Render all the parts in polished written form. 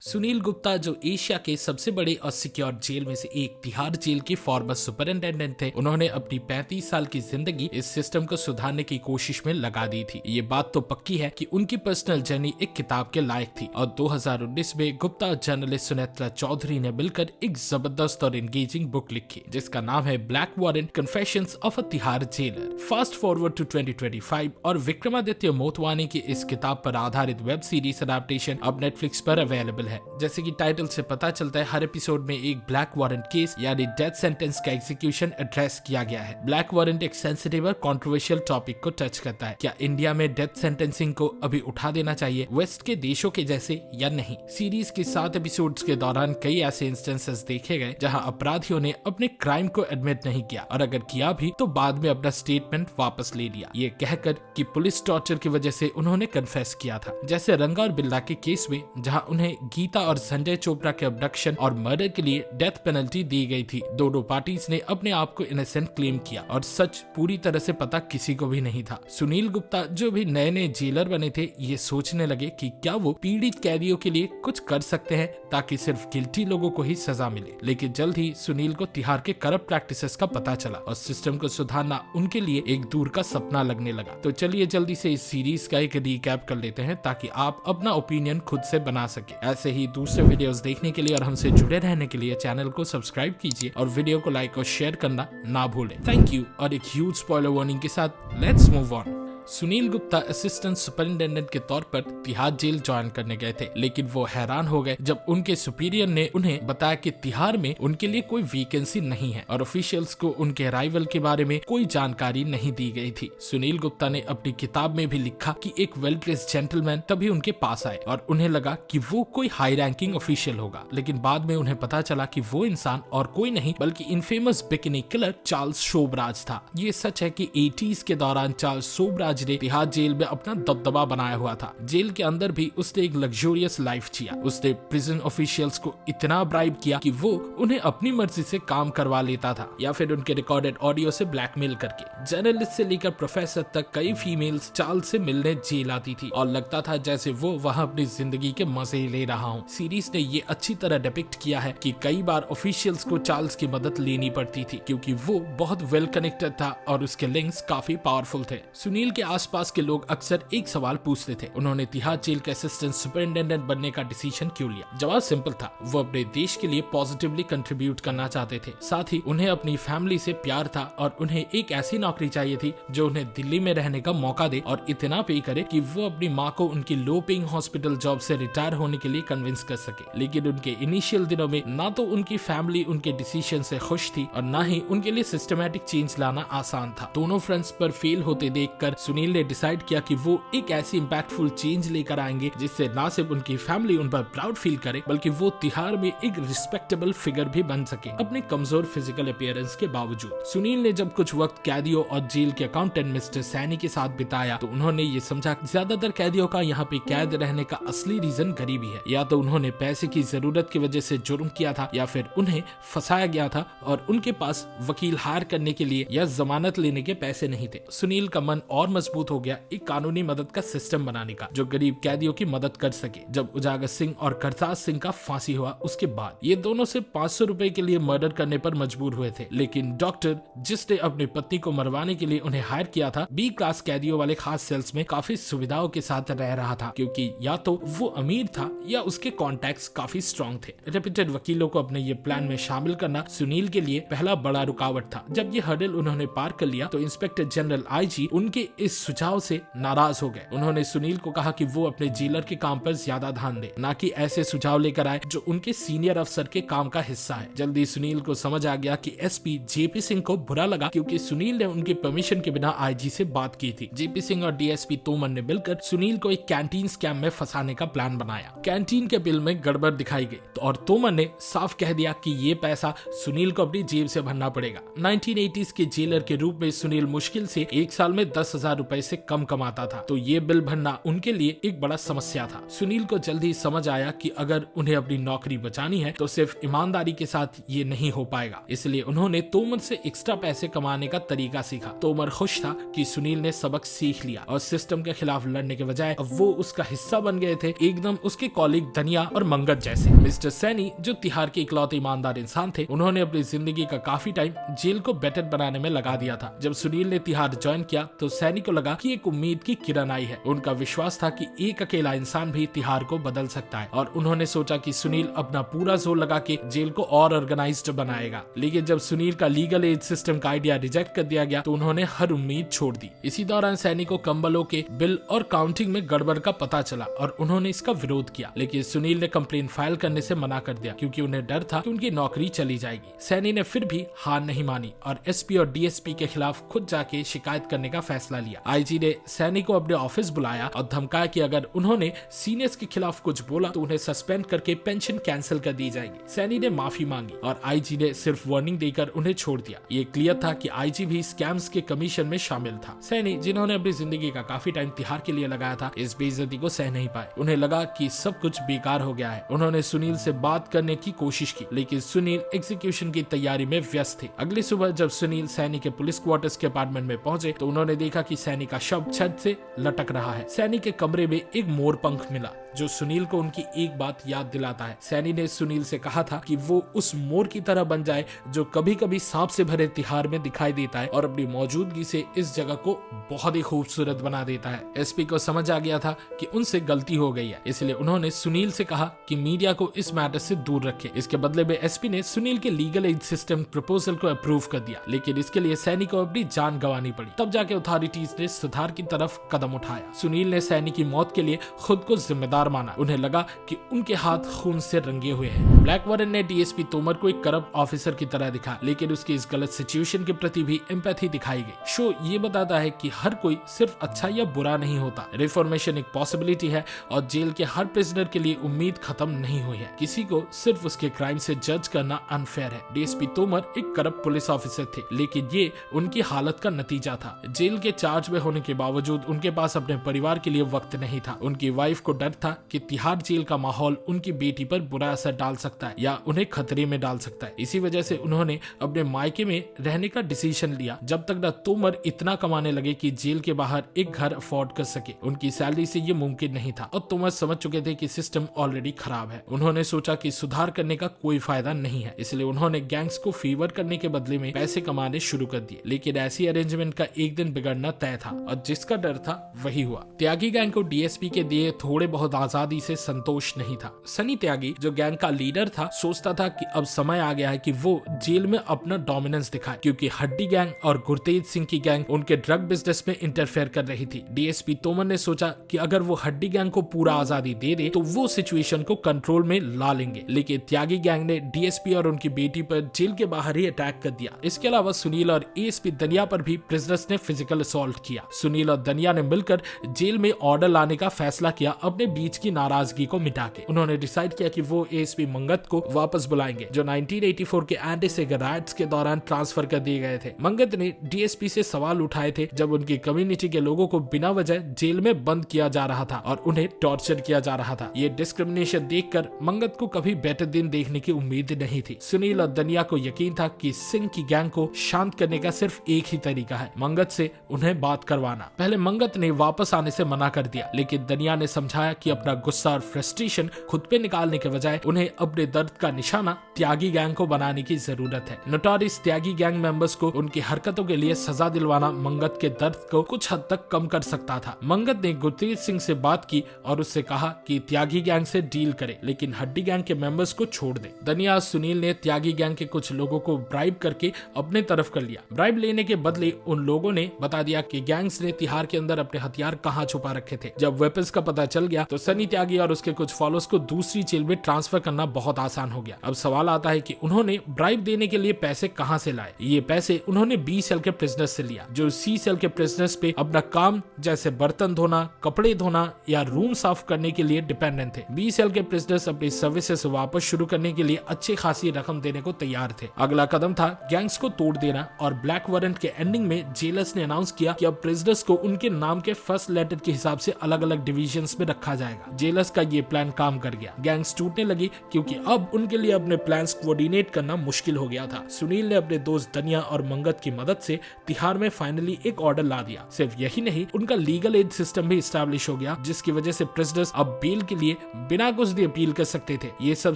सुनील गुप्ता जो एशिया के सबसे बड़े और सिक्योर जेल में से एक तिहाड़ जेल के फॉर्मर सुपरिंटेंडेंट थे, उन्होंने अपनी 35 साल की जिंदगी इस सिस्टम को सुधारने की कोशिश में लगा दी थी। ये बात तो पक्की है कि उनकी पर्सनल जर्नी एक किताब के लायक थी और 2019 में गुप्ता और जर्नलिस्ट सुनेत्रा चौधरी ने मिलकर एक जबरदस्त और एंगेजिंग बुक लिखी जिसका नाम है black warrant confessions of a Tihar jailer. Fast forward to 2025 और विक्रमादित्य मोटवानी की इस किताब पर आधारित वेब सीरीज अडैप्टेशन अब नेटफ्लिक्स पर अवेलेबल है। जैसे कि टाइटल से पता चलता है, हर एपिसोड में एक ब्लैक वारंट केस यानी डेथ सेंटेंस का एग्जीक्यूशन एड्रेस किया गया है। ब्लैक वारंट एक सेंसिटिव और कंट्रोवर्शियल टॉपिक को टच करता है। क्या इंडिया में डेथ सेंटेंसिंग को अभी उठा देना चाहिए वेस्ट के देशों के जैसे या नहीं? सीरीज के 7 एपिसोड्स के दौरान कई ऐसे इंस्टेंसेस देखे गए जहां अपराधियों ने अपने क्राइम को एडमिट नहीं किया और अगर किया भी तो बाद में अपना स्टेटमेंट वापस ले लिया, ये कहकर कि पुलिस टॉर्चर की वजह से उन्होंने कन्फेस किया था। जैसे रंगा और बिल्ला के केस में जहां उन्हें गीता और संजय चोपड़ा के अबडक्शन और मर्डर के लिए डेथ पेनल्टी दी गई थी। दोनों पार्टीज ने अपने आप को इनोसेंट क्लेम किया और सच पूरी तरह से पता किसी को भी नहीं था। सुनील गुप्ता जो भी नए नए जेलर बने थे, ये सोचने लगे कि क्या वो पीड़ित कैदियों के लिए कुछ कर सकते हैं ताकि सिर्फ गिल्टी लोगों को ही सजा मिले। लेकिन जल्द ही सुनील को तिहाड़ के करप्ट प्रैक्टिसेस का पता चला और सिस्टम को सुधारना उनके लिए एक दूर का सपना लगने लगा। तो चलिए जल्दी से इस सीरीज का एक रिकैप कर लेते हैं ताकि आप अपना ओपिनियन खुद से बना सके। ऐसे ही दूसरे वीडियोस देखने के लिए और हमसे जुड़े रहने के लिए चैनल को सब्सक्राइब कीजिए और वीडियो को लाइक और शेयर करना ना भूलें। Thank you. और एक ह्यूज स्पॉइलर वार्निंग के साथ let's move on. Sunil Gupta assistant superintendent के तौर पर तिहाड़ जेल ज्वाइन करने गए थे, लेकिन वो हैरान हो गए जब उनके सुपीरियर ने उन्हें बताया कि तिहाड़ में उनके लिए कोई वैकेंसी नहीं है और ऑफिशियल्स को उनके अराइवल के बारे में कोई जानकारी नहीं दी गई थी। सुनील गुप्ता ने अपनी किताब में भी लिखा कि एक वेल ड्रेस्ड जेंटलमैन तभी उनके पास आए और उन्हें लगा कि वो कोई हाई रैंकिंग ऑफिशियल होगा, लेकिन बाद में उन्हें पता चला कि वो इंसान और कोई नहीं बल्कि infamous bikini killer Charles Sobhraj था। ये सच है कि 80s के दौरान चार्ल्स शोबराज ने तिहाड़ जेल में अपना दबदबा बनाया हुआ था। जेल के अंदर भी उसने एक लग्जूरियस लाइफ जिया। उसने प्रिजन ऑफिशियल्स को इतना ब्राइब किया कि वो उन्हें अपनी मर्जी से काम करवा लेता था या फिर उनके रिकॉर्डेड ऑडियो से ब्लैकमेल करके। जर्नलिस्ट से लेकर प्रोफेसर तक कई फीमेल्स चार्ल्स से मिलने जेल आती थी और लगता था जैसे वो वहाँ अपनी जिंदगी के मजे ले रहा हो। सीरीज ने ये अच्छी तरह डिपिक्ट किया है कि कई बार ऑफिशियल्स को चार्ल्स की मदद लेनी पड़ती थी क्योंकि वो बहुत वेल कनेक्टेड था और उसके लिंक्स काफी पावरफुल थे। सुनील के आसपास के लोग अक्सर एक सवाल पूछते थे, उन्होंने तिहाड़ जेल के असिस्टेंट सुपरिंटेंडेंट बनने का डिसीजन क्यों लिया? जवाब सिंपल था, वो अपने देश के लिए पॉजिटिवली कंट्रीब्यूट करना चाहते थे। साथ ही उन्हें अपनी फैमिली से प्यार था और उन्हें एक ऐसी नौकरी चाहिए थी जो उन्हें दिल्ली में रहने का मौका दे और इतना पे करे कि वो अपनी माँ को उनकी लो पेइंग हॉस्पिटल जॉब से रिटायर होने के लिए कन्विंस कर सके। लेकिन उनके इनिशियल दिनों में ना तो उनकी फैमिली उनके डिसीजन से खुश थी और ना ही उनके लिए सिस्टमैटिक चेंज लाना आसान था। दोनों फ्रंट्स पर फेल होते देखकर सुनील ने डिसाइड किया कि वो एक ऐसी इम्पैक्टफुल चेंज लेकर आएंगे जिससे ना सिर्फ उनकी फैमिली उन पर प्राउड फील करे बल्कि वो तिहाड़ में एक रिस्पेक्टेबल फिगर भी बन सके अपने कमजोर फिजिकल अपीयरेंस के बावजूद। सुनील ने जब कुछ वक्त कैदियों और जेल के अकाउंटेंट मिस्टर सैनी के साथ बिताया तो उन्होंने ये समझा कि ज्यादातर कैदियों का यहाँ पे कैद रहने का असली रीजन गरीबी है। या तो उन्होंने पैसे की जरूरत की वजह से जुर्म किया था या फिर उन्हें फंसाया गया था और उनके पास वकील हायर करने के लिए या जमानत लेने के पैसे नहीं थे। सुनील का मन और मजबूत हो गया एक कानूनी मदद का सिस्टम बनाने का जो गरीब कैदियों की मदद कर सके। जब उजागर सिंह और करताज सिंह का फांसी हुआ उसके बाद ये दोनों से 500 रुपए के लिए मर्डर करने पर मजबूर हुए थे, लेकिन डॉक्टर जिसने अपनी पत्नी को मरवाने के लिए उन्हें हायर किया था बी क्लास कैदियों वाले खास सेल्स में काफी सुविधाओं के साथ रह रहा था क्योंकि या तो वो अमीर था या उसके कॉन्टैक्ट्स काफी स्ट्रॉन्ग थे। रेप्यूटेड वकीलों को अपने ये प्लान में शामिल करना सुनील के लिए पहला बड़ा रुकावट था। जब ये हर्डल उन्होंने पार कर लिया तो इंस्पेक्टर जनरल आईजी उनके इस सुझाव से नाराज हो गए। उन्होंने सुनील को कहा कि वो अपने जेलर के काम पर ज्यादा ध्यान दे, ना कि ऐसे सुझाव लेकर आए जो उनके सीनियर अफसर के काम का हिस्सा है। जल्दी सुनील को समझ आ गया कि एसपी जेपी सिंह को बुरा लगा क्योंकि सुनील ने उनकी परमिशन के बिना आईजी से बात की थी। जेपी सिंह और डीएसपी तोमर ने मिलकर सुनील को एक कैंटीन स्कैम में फंसाने का प्लान बनाया। कैंटीन के बिल में गड़बड़ दिखाई गई और तोमर ने साफ कह दिया कि ये पैसा सुनील को अपनी जेब से भरना पड़ेगा। 1980s के जेलर के रूप में सुनील मुश्किल से एक साल में 10,000 रुपए से कम कमाता था, तो ये बिल भरना उनके लिए एक बड़ा समस्या था। सुनील को जल्द ही समझ आया कि अगर उन्हें अपनी नौकरी बचानी है तो सिर्फ ईमानदारी के साथ ये नहीं हो पाएगा, इसलिए उन्होंने तोमर से एक्स्ट्रा पैसे कमाने का तरीका सीखा। तोमर खुश था कि सुनील ने सबक सीख लिया और सिस्टम के खिलाफ लड़ने के बजाय अब वो उसका हिस्सा बन गए थे, एकदम उसके कॉलीग दनिया और मंगत जैसे। मिस्टर सैनी जो तिहाड़ के इकलौते ईमानदार इंसान थे, उन्होंने अपनी जिंदगी का काफी टाइम जेल को बेटर बनाने में लगा दिया था। जब सुनील ने तिहाड़ ज्वाइन किया तो सैनी को लगा कि एक उम्मीद की किरण आई है। उनका विश्वास था कि एक अकेला इंसान भी तिहाड़ को बदल सकता है और उन्होंने सोचा कि सुनील अपना पूरा जोर लगा के जेल को और ऑर्गेनाइज्ड बनाएगा। लेकिन जब सुनील का लीगल एज सिस्टम का आइडिया रिजेक्ट कर दिया गया तो उन्होंने हर उम्मीद छोड़ दी। इसी दौरान सैनी को कंबलों के बिल और काउंटिंग में गड़बड़ का पता चला और उन्होंने इसका विरोध किया, लेकिन सुनील ने कंप्लेन फाइल करने से मना कर दिया क्योंकि उन्हें डर था कि उनकी नौकरी चली जाएगी। सैनी ने फिर भी हार नहीं मानी और एसपी और डीएसपी के खिलाफ खुद जाके शिकायत करने का फैसला लिया। आईजी ने सैनी को अपने ऑफिस बुलाया और धमकाया कि अगर उन्होंने सीनियर्स के खिलाफ कुछ बोला तो उन्हें सस्पेंड करके पेंशन कैंसिल कर दी जाएगी। सैनी ने माफी मांगी और आईजी ने सिर्फ वार्निंग देकर उन्हें छोड़ दिया। ये क्लियर था कि आईजी भी स्कैम्स के कमीशन में शामिल था। सैनी जिन्होंने अपनी जिंदगी का काफी टाइम तिहाड़ के लिए लगाया था, इस बेइज्जती को सह नहीं पाए। उन्हें लगा कि सब कुछ बेकार हो गया है। उन्होंने सुनील से बात करने की कोशिश की, लेकिन सुनील एग्जीक्यूशन की तैयारी में व्यस्त थे। अगली सुबह जब सुनील सैनी के पुलिस क्वार्टर्स के अपार्टमेंट में पहुंचे तो उन्होंने देखा कि सैनी का शव छत से लटक रहा है। सैनी के कमरे में एक मोर पंख मिला जो सुनील को उनकी एक बात याद दिलाता है। सैनी ने सुनील से कहा था कि वो उस मोर की तरह बन जाए जो कभी कभी सांप से भरे तिहाड़ में दिखाई देता है और अपनी मौजूदगी से इस जगह को बहुत ही खूबसूरत बना देता है। एसपी को समझ आ गया था कि उनसे गलती हो गई है, इसलिए उन्होंने सुनील से कहा कि मीडिया को इस मैटर से दूर रखे। इसके बदले में एसपी ने सुनील के लीगल एज सिस्टम प्रपोजल को अप्रूव कर दिया, लेकिन इसके लिए सैनी को अपनी जान गंवानी पड़ी। तब जाके अथॉरिटीज ने सुधार की तरफ कदम उठाया। सुनील ने सैनी की मौत के लिए खुद को जिम्मेदार माना। उन्हें लगा कि उनके हाथ खून से रंगे हुए हैं। ब्लैक वारन ने डीएसपी तोमर को एक करप्ट ऑफिसर की तरह दिखा, लेकिन उसकी इस गलत सिचुएशन के प्रति भी एम्पैथी दिखाई गई। शो ये बताता है कि हर कोई सिर्फ अच्छा या बुरा नहीं होता। रिफॉर्मेशन एक पॉसिबिलिटी है और जेल के हर प्रिजनर के लिए उम्मीद खत्म नहीं हुई है। किसी को सिर्फ उसके क्राइम से जज करना अनफेयर है। डीएसपी तोमर एक करप्ट पुलिस ऑफिसर थे, लेकिन ये उनकी हालत का नतीजा था। जेल के चार्ज में होने के बावजूद उनके पास अपने परिवार के लिए वक्त नहीं था। उनकी वाइफ को डर था कि तिहाड़ जेल का माहौल उनकी बेटी पर बुरा असर डाल सकता है या उन्हें खतरे में डाल सकता है। इसी वजह से उन्होंने अपने मायके में रहने का डिसीजन लिया जब तक न तोमर इतना कमाने लगे कि जेल के बाहर एक घर अफोर्ड कर सके। उनकी सैलरी से ये मुमकिन नहीं था और तोमर समझ चुके थे कि सिस्टम ऑलरेडी खराब है। उन्होंने सोचा कि सुधार करने का कोई फायदा नहीं है, इसलिए उन्होंने गैंग्स को फेवर करने के बदले में पैसे कमाने शुरू कर दिए। लेकिन ऐसी अरेंजमेंट का एक दिन बिगड़ना तय था और जिसका डर था वही हुआ। त्यागी गैंग को डीएसपी के दिए थोड़े बहुत आजादी से संतोष नहीं था। सनी त्यागी जो गैंग का लीडर था सोचता था कि अब समय आ गया है कि वो जेल में अपना डोमिनेंस दिखाए, क्योंकि हड्डी गैंग और गुरतेज सिंह की गैंग उनके ड्रग बिजनेस में इंटरफेयर कर रही थी। डीएसपी तोमर ने सोचा कि अगर वो हड्डी गैंग को पूरा आजादी दे दे तो वो सिचुएशन को कंट्रोल में ला लेंगे, लेकिन त्यागी गैंग ने डीएसपी और उनकी बेटी पर जेल के बाहर ही अटैक कर दिया। इसके अलावा सुनील और एएसपी दनिया पर भी प्रिजनर्स ने फिजिकल असॉल्ट किया। सुनील और दनिया ने मिलकर जेल में ऑर्डर लाने का फैसला किया अपने बीच की नाराजगी को मिटा के। उन्होंने डिसाइड किया कि वो एएसपी मंगत को वापस बुलाएंगे जो 1984 के एंटी सिगर राइट्स के दौरान ट्रांसफर कर दिए गए थे। मंगत ने डीएसपी से सवाल उठाए थे जब उनकी कम्युनिटी के लोगों को बिना वजह जेल में बंद किया जा रहा था और उन्हें टॉर्चर किया जा रहा था। ये डिस्क्रिमिनेशन देखकर मंगत को कभी बेटर दिन देखने की उम्मीद नहीं थी। सुनील और दनिया को यकीन था कि सिंह की गैंग को शांत करने का सिर्फ एक ही तरीका है, मंगत से उन्हें बात करवाना। पहले मंगत ने वापस आने से मना कर दिया, लेकिन दनिया ने समझाया कि अपना गुस्सा और फ्रस्ट्रेशन खुद पे निकालने के बजाय उन्हें अपने दर्द का निशाना त्यागी गैंग को बनाने की जरूरत है। नोटोरियस त्यागी गैंग मेंबर्स को उनकी हरकतों के लिए सजा दिलवाना मंगत के दर्द को कुछ हद तक कम कर सकता था। मंगत ने गुरतेज सिंह से बात की और उससे कहा कि त्यागी गैंग से डील करे, लेकिन हड्डी गैंग के मेंबर्स को छोड़ दे। दनिया सुनील ने त्यागी गैंग के कुछ लोगों को ब्राइब करके अपने तरफ कर लिया। ब्राइब लेने के बदले उन लोगों ने बता दिया कि गैंग्स ने तिहाड़ के अंदर अपने हथियार कहाँ छुपा रखे थे। जब वेपन्स का पता चल गया तो सनी त्यागी और उसके कुछ फॉलोअर्स को दूसरी जेल में ट्रांसफर करना बहुत आसान हो गया। अब सवाल आता है कि उन्होंने ब्राइब देने के लिए पैसे कहां से लाए। ये पैसे उन्होंने बी सेल के प्रिजनर्स से लिया, जो सी सेल के प्रिजनर्स पे अपना काम जैसे बर्तन धोना, कपड़े धोना या रूम साफ करने के लिए डिपेंडेंट थे। बी सेल के प्रिजनर्स अपनी सर्विसेज वापस शुरू करने के लिए अच्छी खासी रकम देने को तैयार थे। अगला कदम था गैंग्स को तोड़ देना, और ब्लैक वारंट के एंडिंग में जेलर्स ने अनाउंस किया कि अब प्रिजनर्स को उनके नाम के फर्स्ट लेटर के हिसाब से अलग अलग डिविजन्स में रखा जाएगा। जेलर्स का ये प्लान काम कर गया। गैंग्स टूटने लगी क्योंकि अब उनके लिए अपने प्लान्स कोऑर्डिनेट करना मुश्किल हो गया था। सुनील ने अपने दोस्त दनिया और मंगत की मदद से तिहाड़ में फाइनली एक ऑर्डर ला दिया। सिर्फ यही नहीं, उनका लीगल एड सिस्टम भी इस्टेब्लिश हो गया, जिसकी वजह से प्रिजनर्स अब बेल के लिए बिना कुछ दिए अपील कर सकते थे। ये सब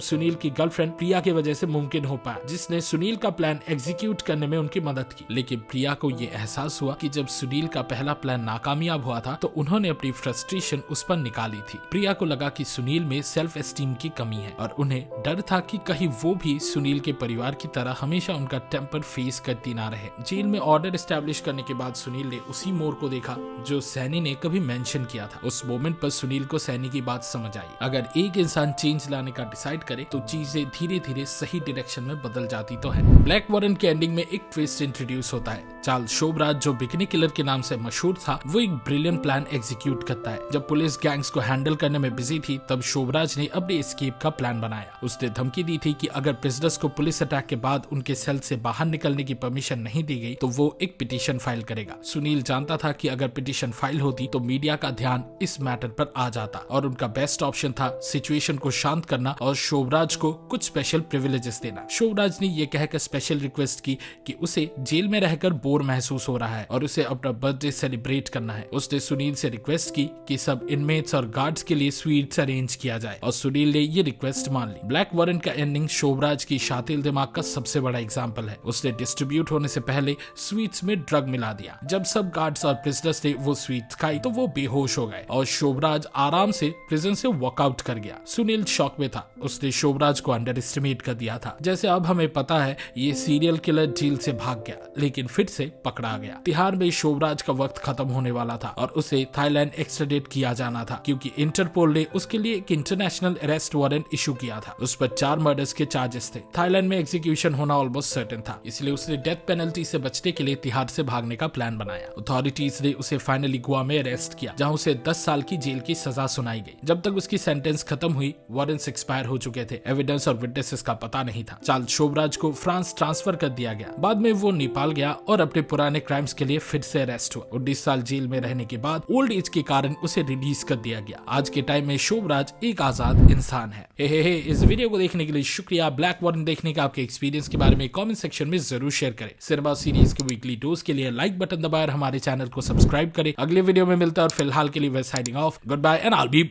सुनील की गर्लफ्रेंड प्रिया की वजह से मुमकिन हो पाया, जिसने सुनील का प्लान एग्जीक्यूट करने में उनकी मदद की। लेकिन प्रिया को ये एहसास हुआ कि जब सुनील का पहला प्लान नाकामयाब हुआ था तो उन्होंने अपनी फ्रस्ट्रेशन उस पर निकाली थी। प्रिया को लगा कि सुनील में सेल्फ एस्टीम की कमी है और उन्हें डर था कि कहीं वो भी सुनील के परिवार की तरह हमेशा उनका टेम्पर फेस करती ना रहे। जेल में ऑर्डर एस्टेब्लिश करने के बाद सुनील ने उसी मोड़ को देखा जो सैनी ने कभी मेंशन किया था। उस मोमेंट पर सुनील को सैनी की बात समझ आई। अगर एक इंसान चेंज लाने का डिसाइड करे तो चीजें धीरे धीरे सही डायरेक्शन में बदल जाती तो है। ब्लैक वारंट के एंडिंग में एक ट्विस्ट इंट्रोड्यूस होता है। चार्ल्स शोबराज, जो बिकनी किलर के नाम से मशहूर था, वो एक ब्रिलियंट प्लान एग्जीक्यूट करता है। जब पुलिस गैंग्स को हैंडल करने में बिजी थी तब शोबराज ने अपने एस्केप का प्लान बनाया। उसने धमकी दी थी कि अगर प्रिजनर्स को पुलिस अटैक के बाद उनके सेल से बाहर निकलने की परमिशन नहीं दी गई तो वो एक पिटीशन फाइल करेगा। सुनील जानता था कि अगर पिटीशन फाइल होती तो मीडिया का ध्यान इस मैटर पर आ जाता और उनका बेस्ट ऑप्शन था सिचुएशन को शांत करना और शोबराज को कुछ स्पेशल प्रिविलेजेस देना। शोबराज ने यह कहकर स्पेशल रिक्वेस्ट की कि उसे जेल में रहकर बोर महसूस हो रहा है और उसे अपना बर्थडे सेलिब्रेट करना है। उसने सुनील से रिक्वेस्ट की कि सब इनमेट्स और गार्ड्स के लिए स्वीट्स अरेंज किया जाए और सुनील ने ये रिक्वेस्ट मान ली। ब्लैक वारंट का एंडिंग शोबराज की शातिल दिमाग का सबसे बड़ा एग्जाम्पल है। उसने डिस्ट्रीब्यूट होने से पहले स्वीट्स में ड्रग मिला दिया। जब सब गार्ड्स और प्रिजनर्स ने वो स्वीट्स खाई तो वो बेहोश हो गए और शोबराज आराम से प्रिजन से वॉकआउट कर गया। सुनील शॉक में था। उसने शोबराज को अंडर एस्टिमेट कर दिया था। जैसे अब हमें पता है ये सीरियल किलर जेल से भाग गया लेकिन फिर से पकड़ा गया। तिहाड़ में शोबराज का वक्त खत्म होने वाला था और उसे थाईलैंड एक्सट्राडिट किया जाना था क्योंकि इंटरपोल ने उसके लिए एक इंटरनेशनल अरेस्ट वारंट इशू किया था। उस पर 4 मर्डर्स के चार्जेस थे। थाईलैंड में एग्जीक्यूशन होना ऑलमोस्ट सर्टेन था, इसलिए उसने डेथ पेनल्टी से बचने के लिए तिहाड़ से भागने का प्लान बनाया। अथॉरिटीज ने उसे फाइनली गोवा में अरेस्ट किया जहां उसे 10 साल की जेल की सजा सुनाई गई। जब तक उसकी सेंटेंस खत्म हुई वारंट्स एक्सपायर हो चुके थे। एविडेंस और विटनेसेस का पता नहीं था। चार्ल्स शोबराज को फ्रांस ट्रांसफर कर दिया गया। बाद में वो नेपाल गया और अपने पुराने क्राइम्स के लिए फिर से अरेस्ट हुआ। 19 साल जेल में रहने के बाद ओल्ड एज के कारण उसे रिलीज कर दिया गया। आज के टाइम में शोबराज एक आजाद इंसान है। इस वीडियो को देखने के लिए शुक्रिया। ब्लैक वारंट देखने का आपके एक्सपीरियंस के बारे में कमेंट सेक्शन में जरूर शेयर करें। सिनेमा सीरीज के वीकली डोज के लिए लाइक बटन दबाएं और हमारे चैनल को सब्सक्राइब करें। अगले वीडियो में मिलता है और फिलहाल के लिए वे signing off. Goodbye and I will B